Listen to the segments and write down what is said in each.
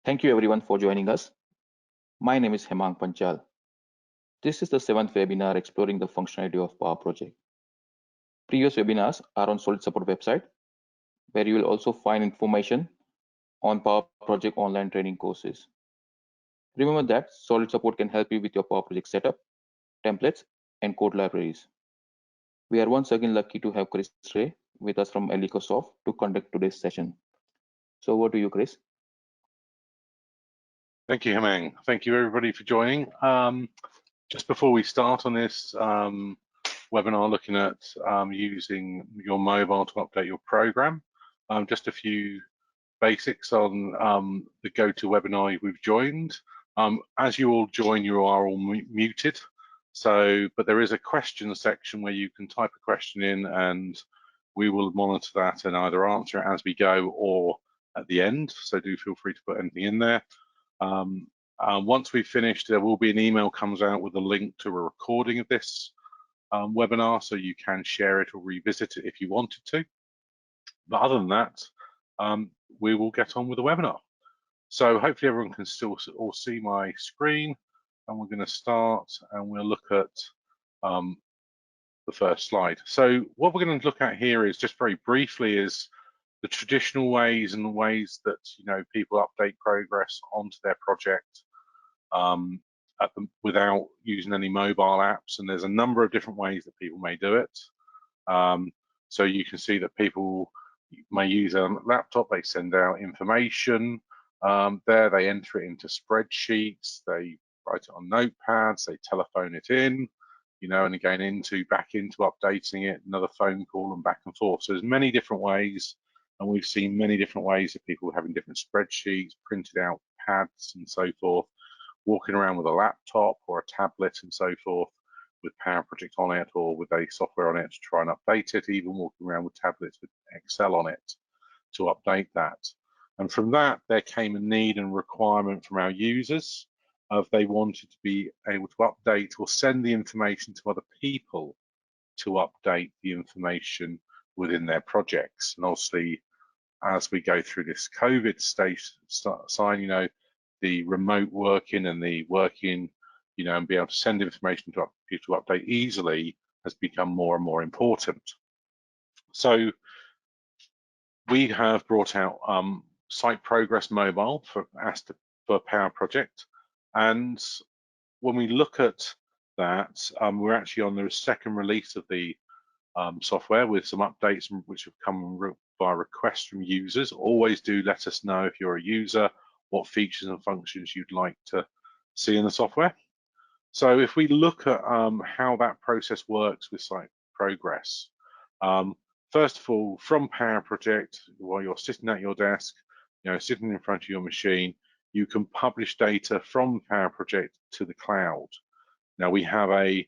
Thank you everyone for joining us. My name is Hemang Panchal. This is the 7th webinar exploring the functionality of Powerproject. Previous webinars are on Solid Support website, where you will also find information on Powerproject online training courses. Remember that Solid Support can help you with your Powerproject setup, templates, and code libraries. We are once again lucky to have Chris Ray with us from Elicosoft to conduct today's session. So over to you, Chris. Thank you, Hemang. Thank you, everybody, for joining. Just before we start on this webinar, looking at using your mobile to update your program, just a few basics on the GoToWebinar we've joined. As you all join, you are all muted. But there is a question section where you can type a question in, and we will monitor that and either answer it as we go or at the end. So do feel free to put anything in there. Once we've finished, there will be an email comes out with a link to a recording of this webinar, so you can share it or revisit it if you wanted to. But other than that, we will get on with the webinar. So hopefully everyone can still all see my screen, and we're going to start and we'll look at the first slide. So what we're going to look at here is just very briefly is the traditional ways and the ways that people update progress onto their project without using any mobile apps, and there's a number of different ways that people may do it. So you can see that people may use a laptop, they send out information there, they enter it into spreadsheets, they write it on notepads, they telephone it in, and again back into updating it, another phone call and back and forth. So there's many different ways, and we've seen many different ways of people having different spreadsheets, printed out pads and so forth, walking around with a laptop or a tablet and so forth with Powerproject on it or with a software on it to try and update it, even walking around with tablets with Excel on it to update that. And from that, there came a need and requirement from our users of they wanted to be able to update or send the information to other people to update the information within their projects. And obviously, as we go through this COVID sign, the remote working and the working, and be able to send information to people to update easily has become more and more important. So we have brought out Site Progress Mobile for Powerproject, and when we look at that, we're actually on the second release of the software with some updates which have come by request from users. Always do let us know if you're a user what features and functions you'd like to see in the software. So if we look at how that process works with Site Progress, first of all, from Powerproject, while you're sitting at your desk, sitting in front of your machine, you can publish data from Powerproject to the cloud. Now we have a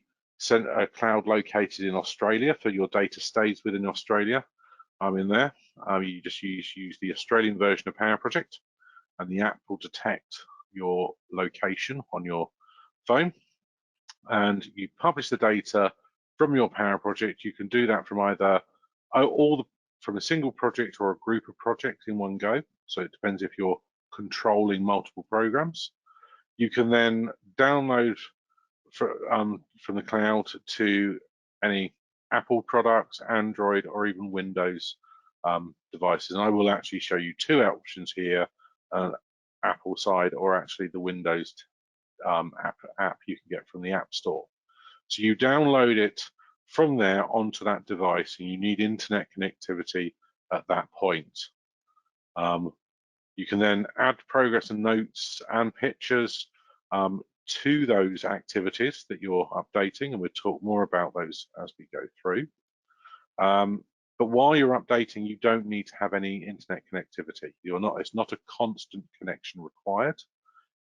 cloud located in Australia, for your data stays within Australia. I'm in there. You just use the Australian version of Powerproject, and the app will detect your location on your phone, and you publish the data from your Powerproject. You can do that from either from a single project or a group of projects in one go. So it depends if you're controlling multiple programs. You can then download from the cloud to any Apple products, Android, or even Windows devices. And I will actually show you two options here, Apple side or actually the Windows app you can get from the App Store. So you download it from there onto that device, and you need internet connectivity at that point. You can then add progress and notes and pictures to those activities that you're updating, and we'll talk more about those as we go through. But while you're updating, you don't need to have any internet connectivity. It's not a constant connection required.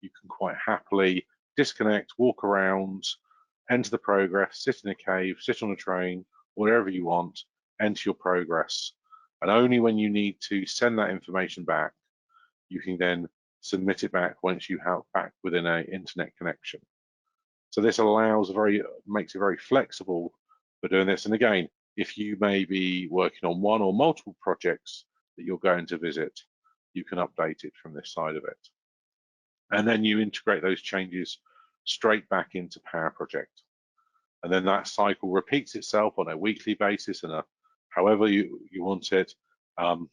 You can quite happily disconnect, walk around, enter the progress, sit in a cave, sit on a train, wherever you want, enter your progress. And only when you need to send that information back, you can then submit it back once you have back within an internet connection. So this makes it very flexible for doing this. And again, if you may be working on one or multiple projects that you're going to visit, you can update it from this side of it. and then you integrate those changes straight back into Powerproject. And then that cycle repeats itself on a weekly basis and however you want it to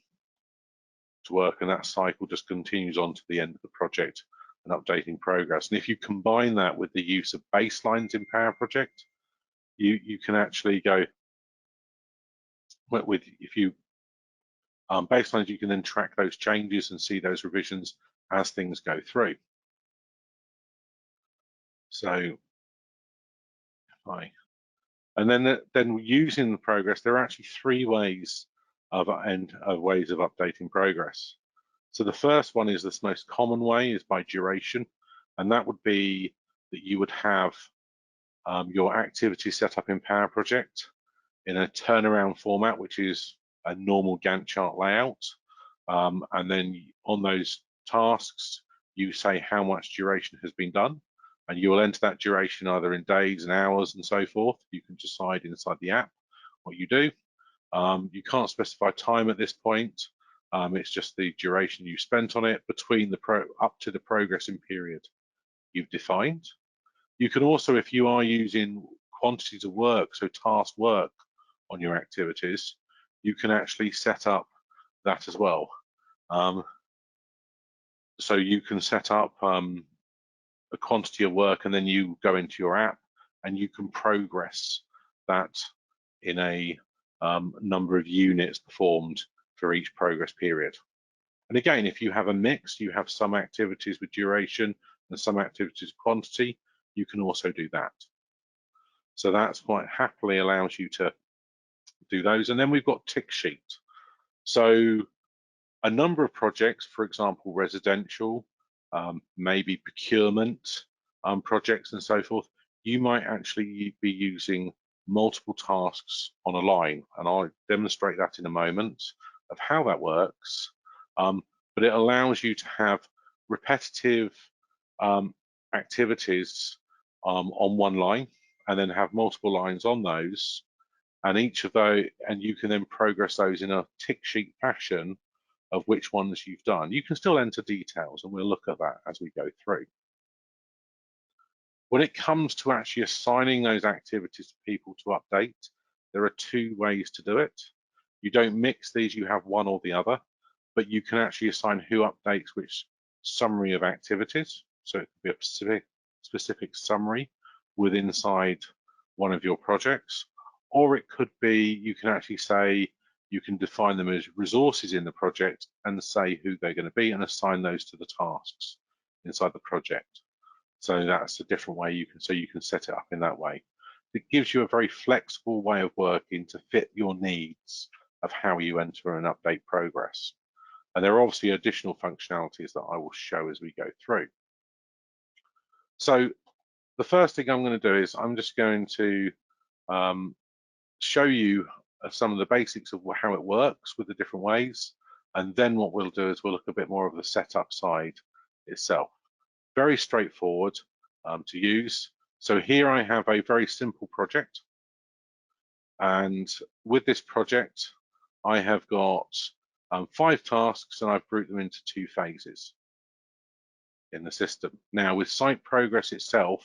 work, and that cycle just continues on to the end of the project and updating progress. And if you combine that with the use of baselines in Powerproject, you can actually go with, if you baselines, you can then track those changes and see those revisions as things go through. So, and then using the progress, there are actually three ways of updating progress. So the first one is this most common way, is by duration, and that would be that you would have your activity set up in Powerproject in a turnaround format, which is a normal Gantt chart layout, and then on those tasks you say how much duration has been done, and you will enter that duration either in days and hours and so forth. You can decide inside the app what you do. You can't specify time at this point. It's just the duration you spent on it between up to the progressing period you've defined. You can also, if you are using quantities of work, so task work on your activities, you can actually set up that as well. So you can set up a quantity of work, and then you go into your app and you can progress that in a number of units performed for each progress period. And again, if you have a mix, you have some activities with duration and some activities with quantity, you can also do that. So that's quite happily allows you to do those. And then we've got tick sheet. So a number of projects, for example, residential, maybe procurement projects and so forth, you might actually be using multiple tasks on a line, and I'll demonstrate that in a moment of how that works. But it allows you to have repetitive activities on one line, and then have multiple lines on those, and each of those, and you can then progress those in a tick sheet fashion of which ones you've done. You can still enter details, and we'll look at that as we go through. When it comes to actually assigning those activities to people to update, there are two ways to do it. You don't mix these, you have one or the other, but you can actually assign who updates which summary of activities. So it could be a specific summary within inside one of your projects, or it could be, you can actually say, you can define them as resources in the project and say who they're going to be and assign those to the tasks inside the project. So that's a different way you can set it up in that way. It gives you a very flexible way of working to fit your needs of how you enter and update progress. And there are obviously additional functionalities that I will show as we go through. So the first thing I'm going to do is I'm just going to show you some of the basics of how it works with the different ways, and then what we'll do is we'll look a bit more of the setup side itself. Very straightforward to use. So here I have a very simple project, and with this project I have got 5 tasks, and I've grouped them into 2 phases in the system. Now with site progress itself,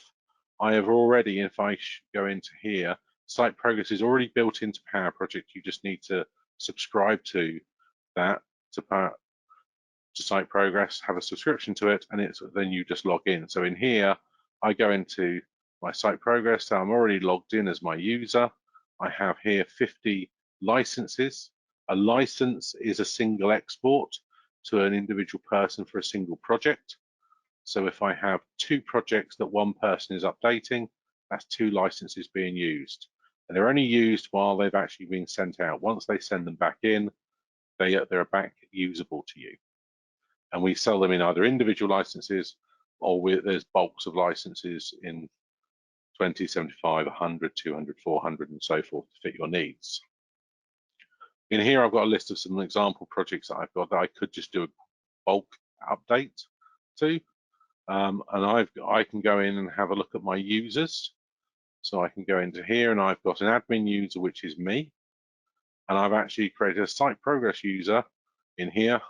I have already, if I go into here, site progress is already built into Powerproject. You just need to subscribe to that, to site progress, have a subscription to it, and then you just log in. So in here, I go into my site progress, so I'm already logged in as my user. I have here 50 licenses. A license is a single export to an individual person for a single project. So if I have 2 projects that one person is updating, that's 2 licenses being used. And they're only used while they've actually been sent out. Once they send them back in, they're back usable to you. And we sell them in either individual licenses, or there's bulks of licenses in 20, 75, 100, 200, 400, and so forth to fit your needs. In here, I've got a list of some example projects that I've got that I could just do a bulk update to. And I can go in and have a look at my users. So I can go into here, and I've got an admin user, which is me. And I've actually created a site progress user in here.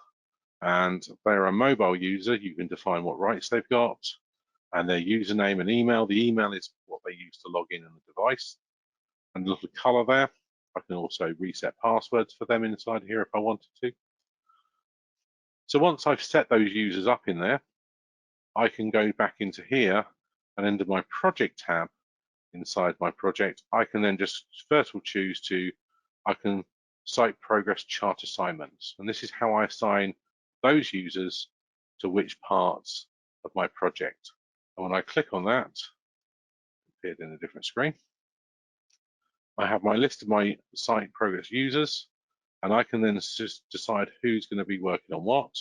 and they're a mobile user, you can define what rights they've got and their username and email. The email is what they use to log in on the device, and a little color there. I can also reset passwords for them inside here if I wanted to. So once I've set those users up in there, I can go back into here and into my project tab inside my project. I can then just first of all choose I can site progress chart assignments. And this is how I assign those users to which parts of my project. And when I click on that, it appeared in a different screen, I have my list of my site progress users, and I can then just decide who's going to be working on what.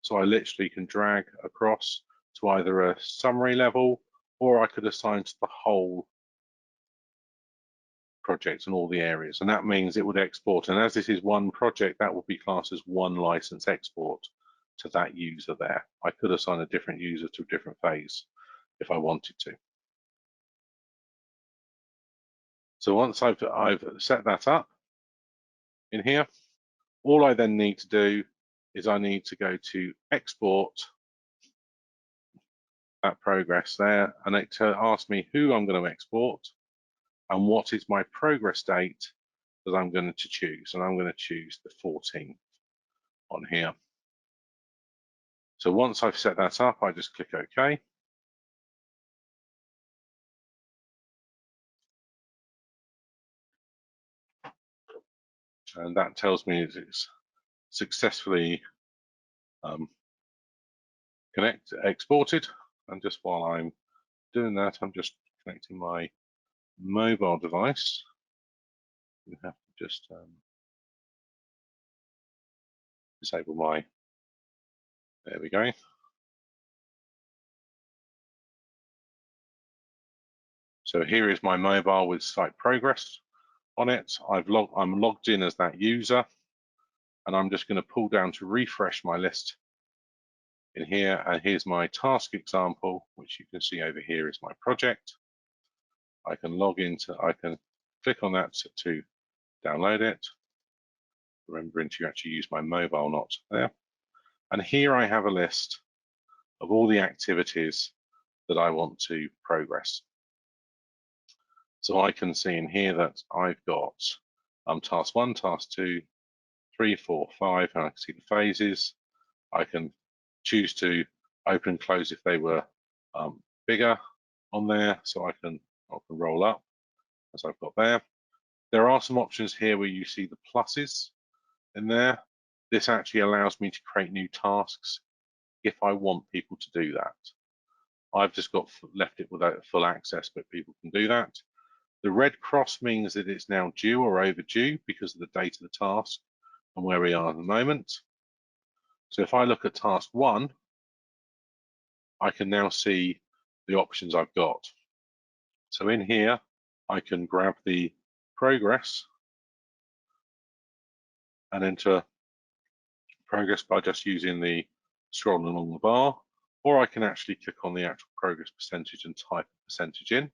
So I literally can drag across to either a summary level, or I could assign to the whole project and all the areas. And that means it would export. And as this is one project, that would be classed as one license export to that user there. I could assign a different user to a different phase if I wanted to. So once I've set that up in here, all I then need to do is I need to go to export that progress there, and it asks me who I'm going to export and what is my progress date that I'm going to choose. And I'm going to choose the 14th on here. So once I've set that up, I just click OK. And that tells me it's successfully exported. And just while I'm doing that, I'm just connecting my mobile device. You have to just disable my, there we go. So here is my mobile with site progress on it. I'm logged in as that user, and I'm just going to pull down to refresh my list in here. And here's my task example, which you can see over here is my project. I can I can click on that to download it, remembering to actually use my mobile, not there. And here I have a list of all the activities that I want to progress. So I can see in here that I've got task 1, task 2, 3, 4, 5, and I can see the phases. I can choose to open and close if they were bigger on there, so I can roll up as I've got there. There are some options here where you see the pluses in there. This actually allows me to create new tasks if I want people to do that. I've just left it without full access, but people can do that. The red cross means that it's now due or overdue because of the date of the task and where we are at the moment. So if I look at task 1, I can now see the options I've got. So in here, I can grab the progress and enter progress by just using the scrolling along the bar, or I can actually click on the actual progress percentage and type a percentage in.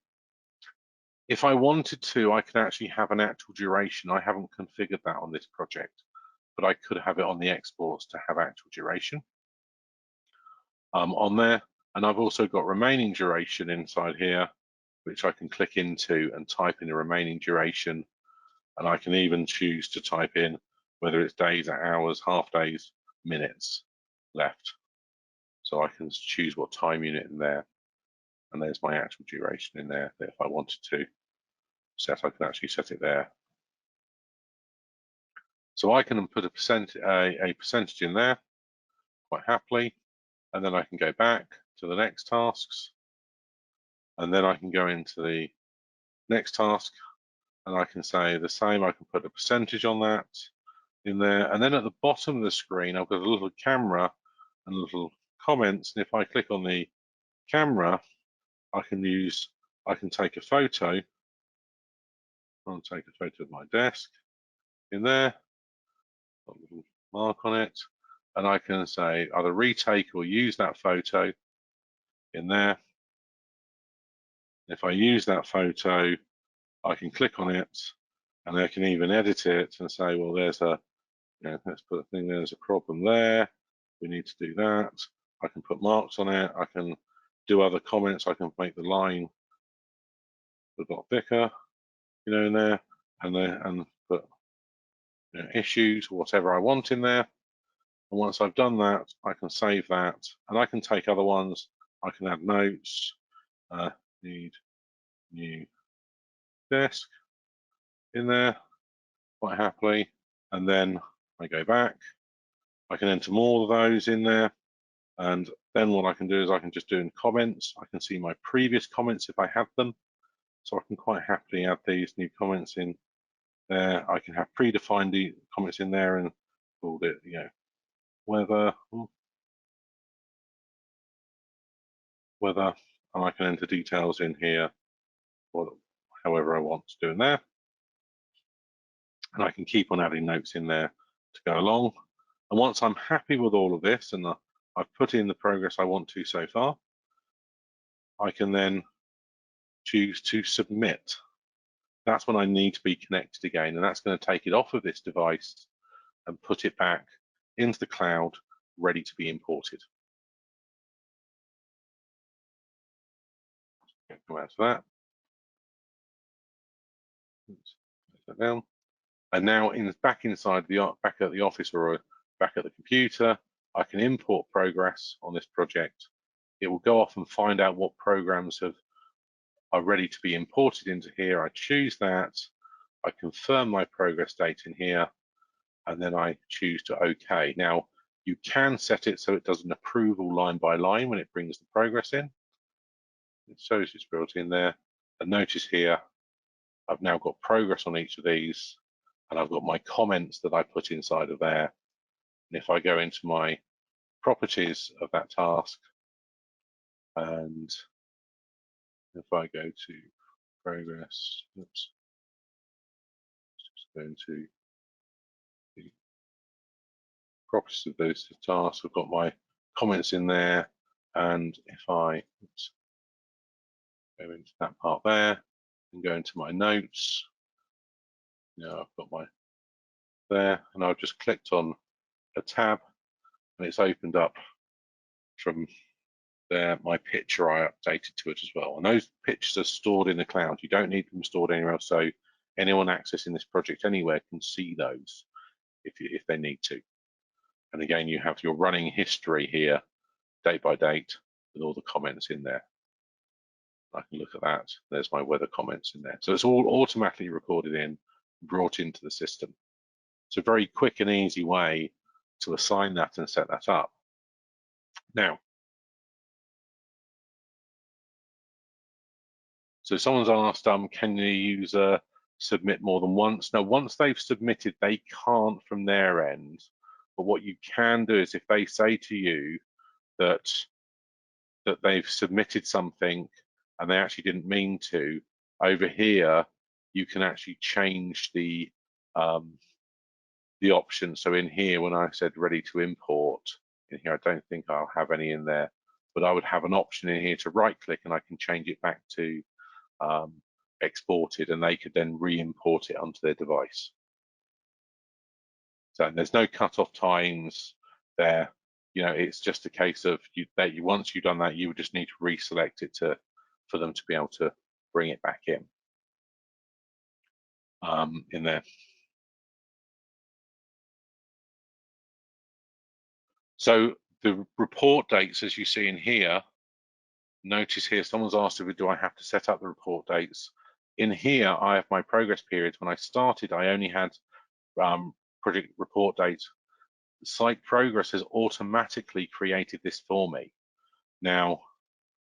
If I wanted to, I can actually have an actual duration. I haven't configured that on this project, but I could have it on the exports to have actual duration on there. And I've also got remaining duration inside here, which I can click into and type in the remaining duration. And I can even choose to type in whether it's days, hours, half days, minutes left. So I can choose what time unit in there. And there's my actual duration in there that if I wanted to set, I can actually set it there. So I can put a percentage in there quite happily, and then I can go back to the next tasks, and then I can go into the next task, and I can say the same. I can put a percentage on that in there, and then at the bottom of the screen, I've got a little camera and little comments, and if I click on the camera, I can take a photo. I'll take a photo of my desk in there, got a little mark on it, and I can say either retake or use that photo in there. If I use that photo, I can click on it, and I can even edit it and say, well, there's a, let's put a thing, there's a problem there. we need to do that. I can put marks on it. I can do other comments. I can make the line a lot thicker, in there, and put issues or whatever I want in there. And once I've done that, I can save that, and I can take other ones. I can add notes. Need new desk in there quite happily, and then I go back. I can enter more of those in there, and then what I can do is I can just do in comments. I can see my previous comments if I have them, so I can quite happily add these new comments in there. I can have predefined the comments in there and called it, weather, and I can enter details in here, or however I want to do in there. And I can keep on adding notes in there to go along. And once I'm happy with all of this and I've put in the progress I want to so far, I can then choose to submit. That's when I need to be connected again, and that's going to take it off of this device and put it back into the cloud, ready to be imported. Come out to that. Oops, that down. And now back inside back at the office or back at the computer, I can import progress on this project. It will go off and find out what programs are ready to be imported into here. I choose that. I confirm my progress date in here, and then I choose to OK. Now, you can set it so it does an approval line by line when it brings the progress in. It shows it's built in there. And notice here, I've now got progress on each of these, and I've got my comments that I put inside of there. And if I go into my properties of that task, and if I go to progress, oops, just go into the properties of those tasks, I've got my comments in there, and if I go into that part there and go into my notes, now I've got my there, and I've just clicked on a tab, and it's opened up from there my picture I updated to it as well. And those pictures are stored in the cloud. You don't need them stored anywhere else, so anyone accessing this project anywhere can see those if they need to. And again, you have your running history here, date by date, with all the comments in there. I can look at that. There's my weather comments in there. So it's all automatically recorded in, brought into the system. It's a very quick and easy way to assign that and set that up. Now, so someone's asked, can the user submit more than once? Now, once they've submitted, they can't from their end. But what you can do is if they say to you that they've submitted something and they actually didn't mean to, over here, you can actually change the option. So in here, when I said ready to import, in here, I don't think I'll have any in there, but I would have an option in here to right click and I can change it back to exported, and they could then re-import it onto their device. So there's no cut-off times there. It's just a case of once you've done that, you would just need to reselect it for them to be able to bring it back in there. So the report dates, as you see in here, notice here, someone's asked if do I have to set up the report dates. In here, I have my progress periods. When I started, I only had project report dates. Site Progress has automatically created this for me. Now,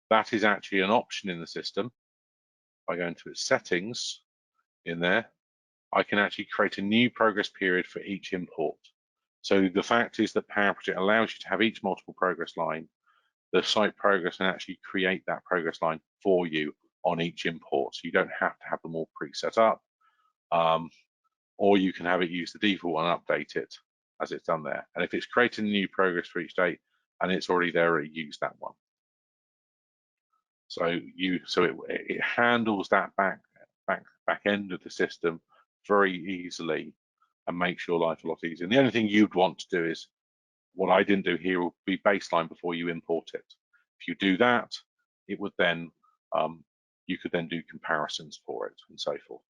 that is actually an option in the system. If I go into its settings in there, I can actually create a new progress period for each import. So the fact is that Powerproject allows you to have each multiple progress line. The Site Progress can actually create that progress line for you on each import. So you don't have to have them all pre-set up, or you can have it use the default and update it as it's done there. And if it's creating a new progress for each date and it's already there, it use that one. So it handles that back end of the system very easily and makes your life a lot easier. And the only thing you'd want to do is what I didn't do here will be baseline before you import it. If you do that, it would then, you could then do comparisons for it and so forth.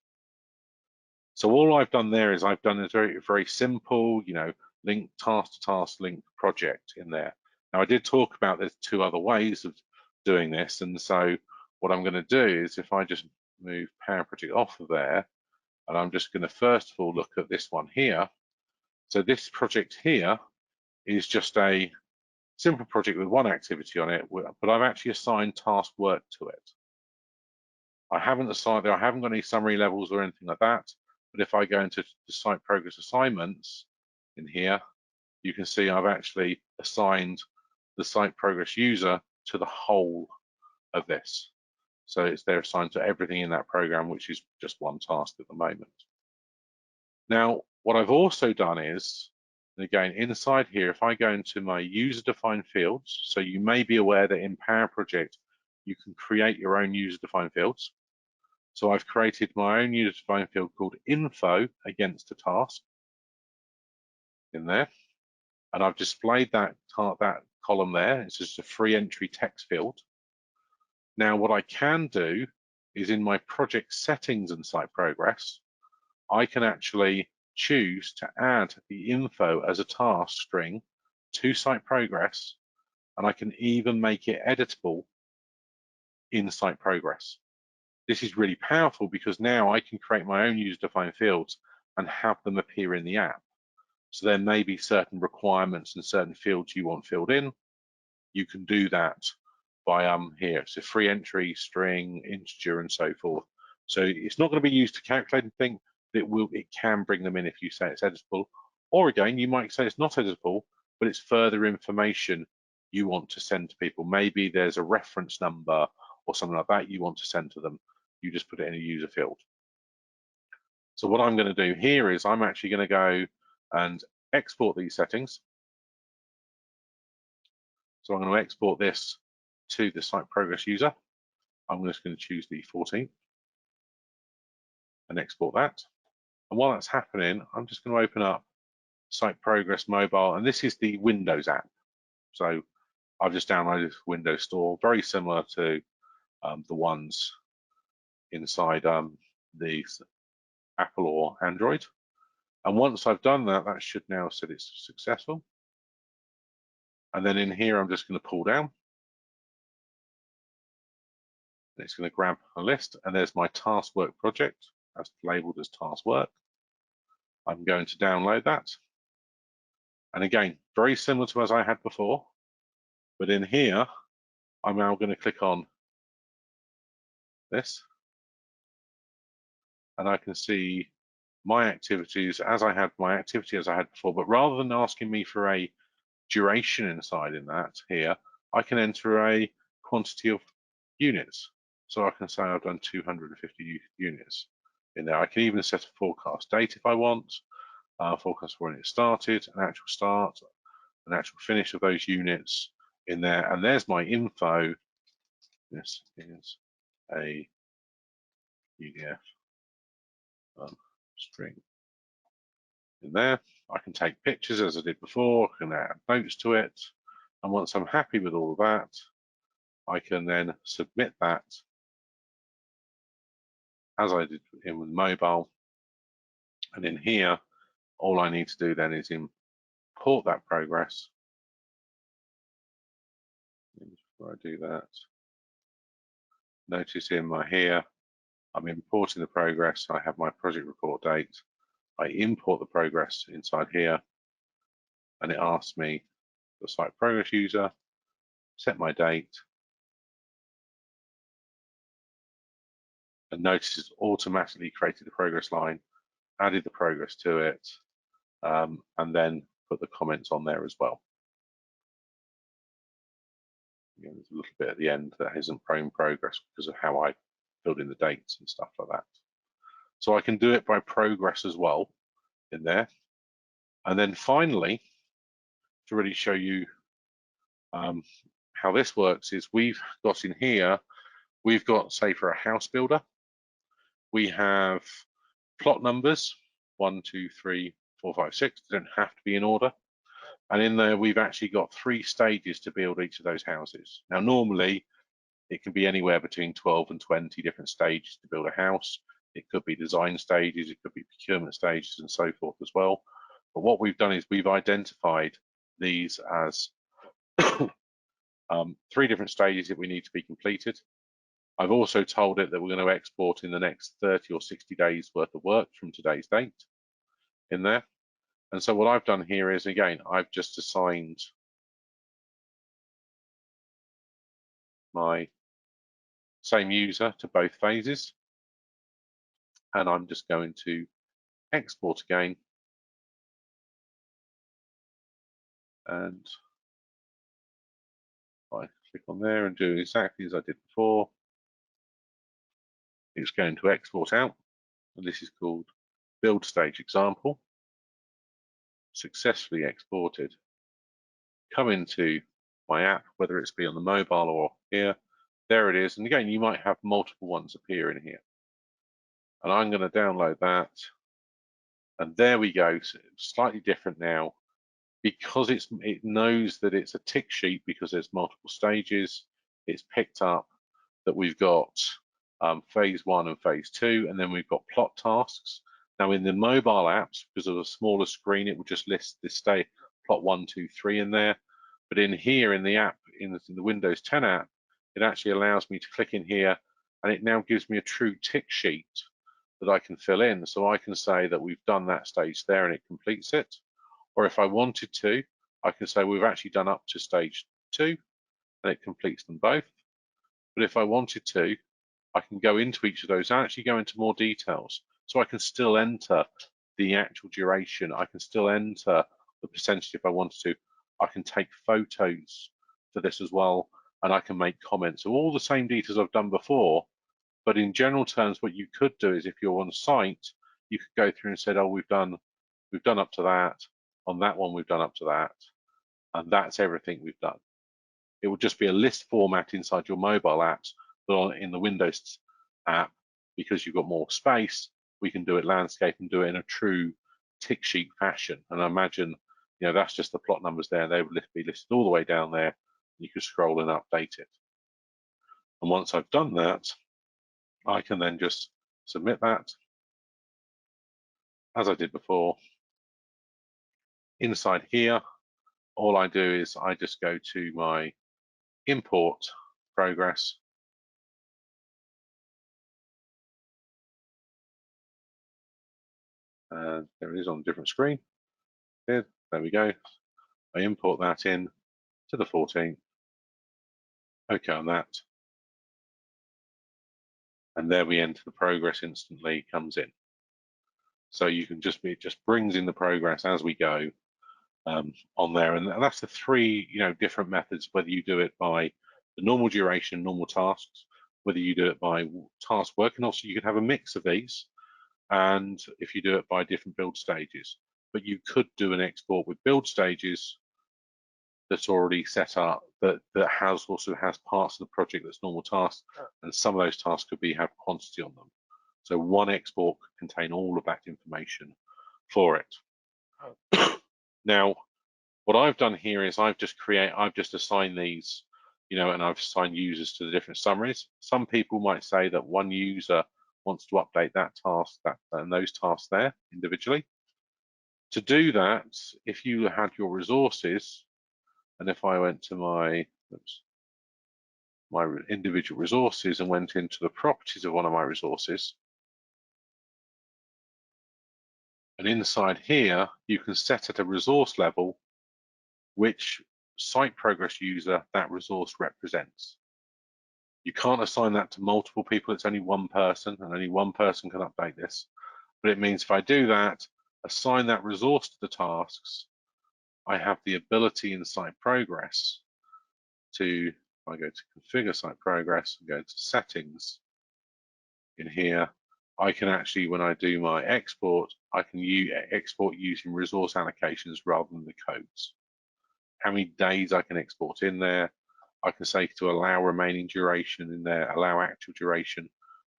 So all I've done there is I've done a very, very simple, link task to task link project in there. Now I did talk about there's two other ways of doing this, and so what I'm going to do is if I just move Powerproject off of there, and I'm just going to first of all look at this one here. So this project here is just a simple project with one activity on it, but I've actually assigned task work to it. I haven't got any summary levels or anything like that. But if I go into the site progress assignments in here, you can see I've actually assigned the site progress user to the whole of this. So they're assigned to everything in that program, which is just one task at the moment. Now, what I've also done is, again, inside here, if I go into my user-defined fields, so you may be aware that in Powerproject, you can create your own user-defined fields. So I've created my own user-defined field called info against a task in there. And I've displayed that column there. It's just a free entry text field. Now, what I can do is in my project settings and site progress, I can actually choose to add the info as a task string to site progress, and I can even make it editable in site progress. This is really powerful because now I can create my own user-defined fields and have them appear in the app. So there may be certain requirements and certain fields you want filled in. You can do that by here. So free entry, string, integer, and so forth. So it's not going to be used to calculate anything. It can bring them in if you say it's editable. Or again, you might say it's not editable, but it's further information you want to send to people. Maybe there's a reference number or something like that you want to send to them. You just put it in a user field. So what I'm going to do here is I'm actually going to go and export these settings. So I'm going to export this to the site progress user. I'm just going to choose the 14th and export that. And while that's happening, I'm just going to open up Site Progress Mobile, and this is the Windows app. So I've just downloaded Windows Store, very similar to the ones inside the Apple or Android. And once I've done that, that should now say it's successful. And then in here, I'm just going to pull down. And it's going to grab a list, and there's my task work project. That's labeled as task work. I'm going to download that. And again, very similar to as I had before, but in here, I'm now going to click on this, and I can see my activities as I had before, but rather than asking me for a duration inside in that here, I can enter a quantity of units. So I can say I've done 250 units in there. I can even set a forecast date if I want, forecast for when it started, an actual start, an actual finish of those units in there. And there's my info. This is a PDF string in there. I can take pictures as I did before, I can add notes to it. And once I'm happy with all of that, I can then submit that as I did in with mobile. And in here, all I need to do then is import that progress. Before I do that, notice in my here, I'm importing the progress. I have my project report date. I import the progress inside here, and it asks me the site progress user, set my date, and notice it's automatically created the progress line, added the progress to it, and then put the comments on there as well. There's a little bit at the end that isn't in progress because of how I filled in the dates and stuff like that. So I can do it by progress as well in there. And then finally, to really show you how this works is we've got in here, we've got, say, for a house builder, we have plot numbers, 1, 2, 3, 4, 5, 6. They don't have to be in order. And in there, we've actually got 3 stages to build each of those houses. Now, normally, it can be anywhere between 12 and 20 different stages to build a house. It could be design stages, it could be procurement stages, and so forth as well. But what we've done is we've identified these as 3 different stages that we need to be completed. I've also told it that we're going to export in the next 30 or 60 days worth of work from today's date in there. And so what I've done here is, again, I've just assigned my same user to both phases. And I'm just going to export again. And I click on there and do exactly as I did before. It's going to export out. And this is called build stage example. Successfully exported. Come into my app, whether it's be on the mobile or here. There it is. And again, you might have multiple ones appear in here. And I'm going to download that. And there we go. So slightly different now. Because it knows that it's a tick sheet because there's multiple stages, it's picked up that we've got phase 1 and phase 2, and then we've got plot tasks. Now in the mobile apps, because of a smaller screen, it will just list this state plot 1, 2, 3 in there. But in here in the app, in the Windows 10 app, it actually allows me to click in here, and it now gives me a true tick sheet that I can fill in. So I can say that we've done that stage there and it completes it. Or if I wanted to, I can say we've actually done up to stage 2 and it completes them both. But if I wanted to, I can go into each of those and actually go into more details. So I can still enter the actual duration. I can still enter the percentage if I wanted to. I can take photos for this as well, and I can make comments. So all the same details I've done before, but in general terms, what you could do is if you're on site, you could go through and say, oh, we've done up to that. On that one, we've done up to that, and that's everything we've done. It will just be a list format inside your mobile apps, but in the Windows app, because you've got more space, we can do it landscape and do it in a true tick sheet fashion. And I imagine, that's just the plot numbers there. They would be listed all the way down there. You can scroll and update it. And once I've done that, I can then just submit that, as I did before. Inside here, all I do is I just go to my import progress. And there it is on a different screen. There we go. I import that in to the 14th. OK on that. And there we enter the progress instantly comes in. So you can it just brings in the progress as we go on there. And that's the 3 different methods, whether you do it by the normal duration, normal tasks, whether you do it by task work, and also you can have a mix of these. And if you do it by different build stages, but you could do an export with build stages that's already set up, that also has parts of the project that's normal tasks, and some of those tasks could have quantity on them. So one export could contain all of that information for it. Now, what I've done here is I've just assigned these, and I've assigned users to the different summaries. Some people might say that one user wants to update that task, and those tasks there individually. To do that, if you had your resources, and if I went to my individual resources and went into the properties of one of my resources, and inside here, you can set at a resource level which site progress user that resource represents. You can't assign that to multiple people. It's only one person, and only one person can update this. But it means if I do that, assign that resource to the tasks, I have the ability in site progress to, if I go to configure site progress and go to settings in here, I can actually, when I do my export, I can export using resource allocations rather than the codes. How many days I can export in there. I can say to allow remaining duration in there, allow actual duration,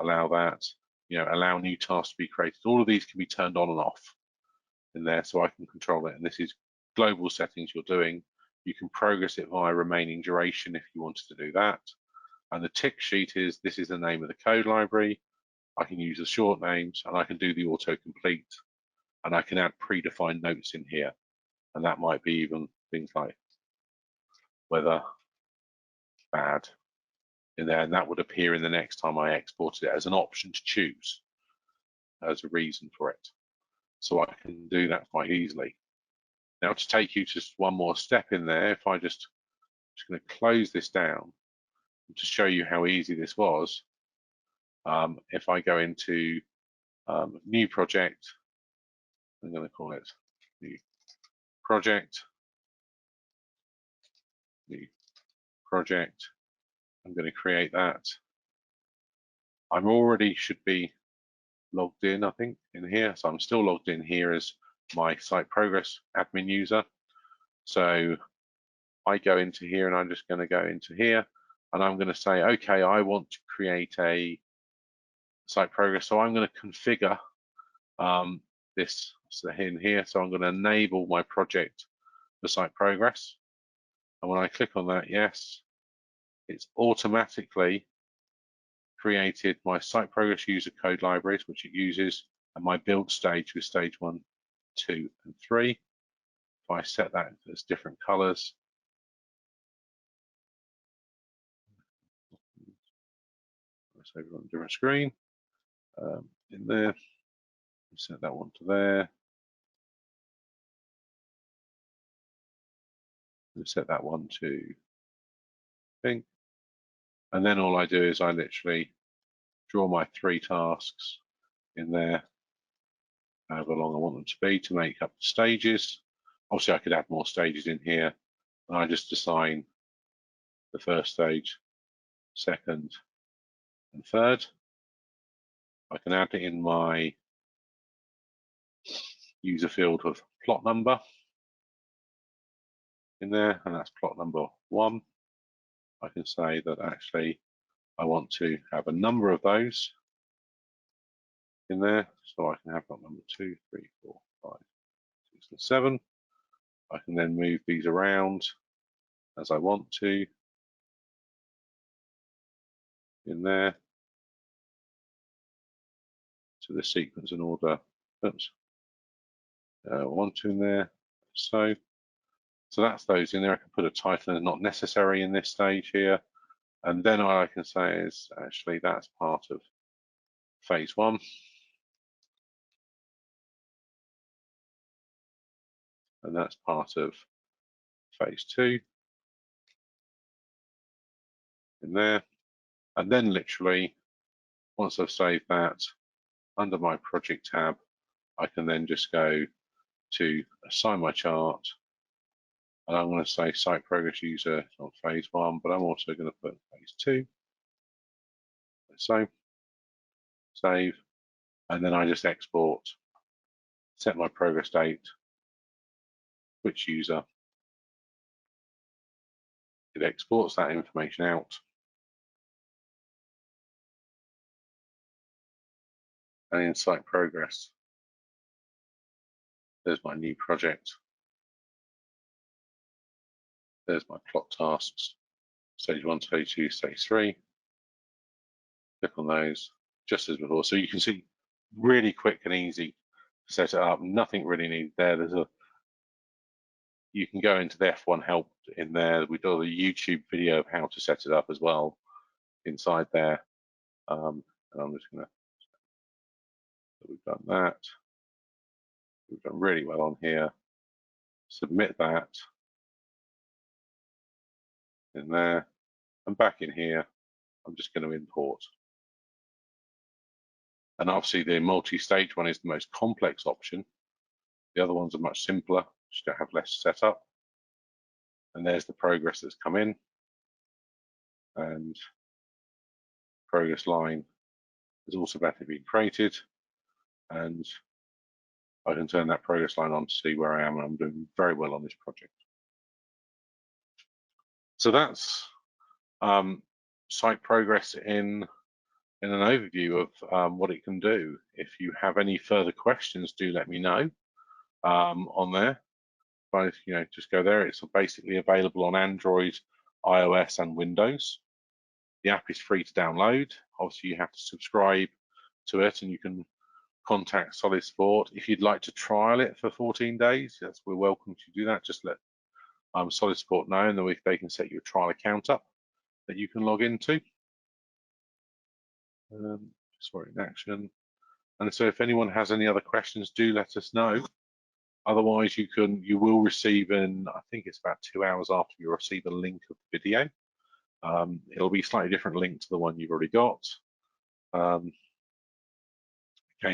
allow that, allow new tasks to be created. All of these can be turned on and off in there, so I can control it. And this is global settings you're doing. You can progress it via remaining duration if you wanted to do that. And the tick sheet is, this is the name of the code library. I can use the short names, and I can do the autocomplete, and I can add predefined notes in here. And that might be even things like weather, bad, in there, and that would appear in the next time I exported it as an option to choose as a reason for it. So I can do that quite easily. Now, to take you just one more step in there, if I just going to close this down to show you how easy this was. If I go into new project, I'm going to call it new project, new project. I'm going to create that. I'm already should be logged in, I think, in here. So I'm still logged in here as my site progress admin user. So I go into here, and I'm just going to go into here, and I'm going to say, okay, I want to create a site progress. So I'm going to configure this in here. So I'm going to enable my project for site progress. And when I click on that, yes, it's automatically created my site progress user code libraries, which it uses, and my build stage with stage 1, 2, and 3. If I set that as different colors, let's over on a different screen. In there, set that one to there. And set that one to pink. And then all I do is I literally draw my 3 tasks in there, however long I want them to be, to make up the stages. Obviously, I could add more stages in here, and I just assign the first stage, second, and third. I can add it in my user field of plot number in there, and that's plot number 1. I can say that actually I want to have a number of those in there, so I can have plot number 2, 3, 4, 5, 6, and 7. I can then move these around as I want to in there to the sequence and order. Oops. 1, 2 in there. So that's those in there. I can put a title and not necessary in this stage here. And then all I can say is actually that's part of phase 1. And that's part of phase 2 in there. And then literally, once I've saved that, under my project tab, I can then just go to assign my chart. And I'm going to say site progress user, not phase 1, but I'm also going to put phase 2. So save, and then I just export, set my progress date, which user. It exports that information out. And in site progress, there's my new project. There's my plot tasks, stage 1, stage 2, stage 3. Click on those just as before. So you can see really quick and easy to set it up. Nothing really needed there. You can go into the F1 help in there. We do a YouTube video of how to set it up as well inside there. And I'm just going to, we've done that. We've done really well on here. Submit that in there. And back in here, I'm just going to import. And obviously the multi-stage one is the most complex option. The other ones are much simpler, just don't have less setup. And there's the progress that's come in. And progress line has automatically been created. And I can turn that progress line on to see where I am, and I'm doing very well on this project. So that's site progress in an overview of what it can do. If you have any further questions, do let me know on there. both, just go there. It's basically available on Android, iOS, and Windows. The app is free to download. Obviously, you have to subscribe to it, and you can contact Solid Sport. If you'd like to trial it for 14 days, yes, we're welcome to do that. Just let Solid Sport know, and then they can set you a trial account up that you can log into. Sorry, in action. And so if anyone has any other questions, do let us know. Otherwise, you will receive I think it's about 2 hours after you receive a link of the video. It'll be a slightly different link to the one you've already got. Again,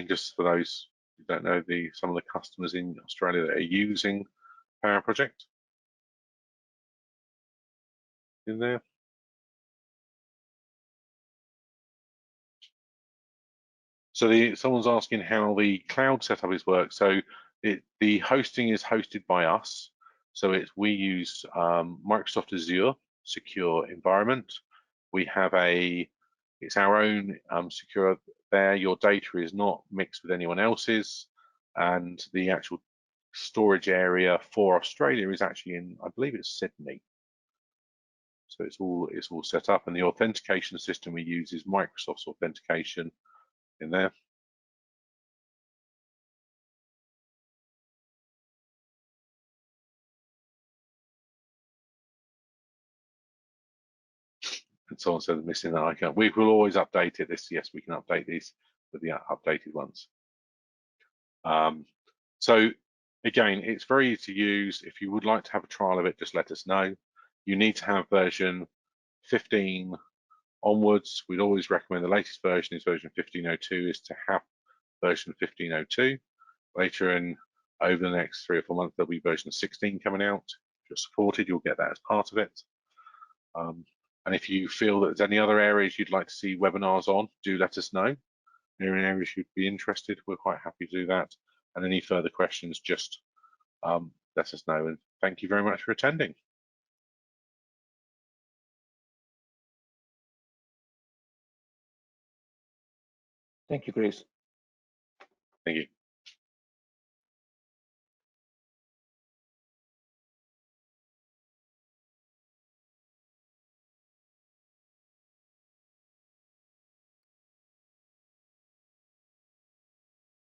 just for those who don't know, some of the customers in Australia that are using Powerproject in there. So someone's asking how the cloud setup is worked. So the hosting is hosted by us. So we use Microsoft Azure secure environment. We have it's our own secure there. Your data is not mixed with anyone else's, and the actual storage area for Australia is actually in, I believe it's Sydney. So it's all set up, and the authentication system we use is Microsoft's authentication in there. And someone said missing that icon. We will always update it. Yes, we can update these with the updated ones. So again, it's very easy to use. If you would like to have a trial of it, just let us know. You need to have version 15 onwards. We'd always recommend the latest version is version 15.02 is to have version 15.02. Later over the next 3 or 4 months, there'll be version 16 coming out. If you're supported, you'll get that as part of it. And if you feel that there's any other areas you'd like to see webinars on, do let us know. If there are any areas you'd be interested, we're quite happy to do that. And any further questions, just let us know. And thank you very much for attending. Thank you, Chris. Thank you.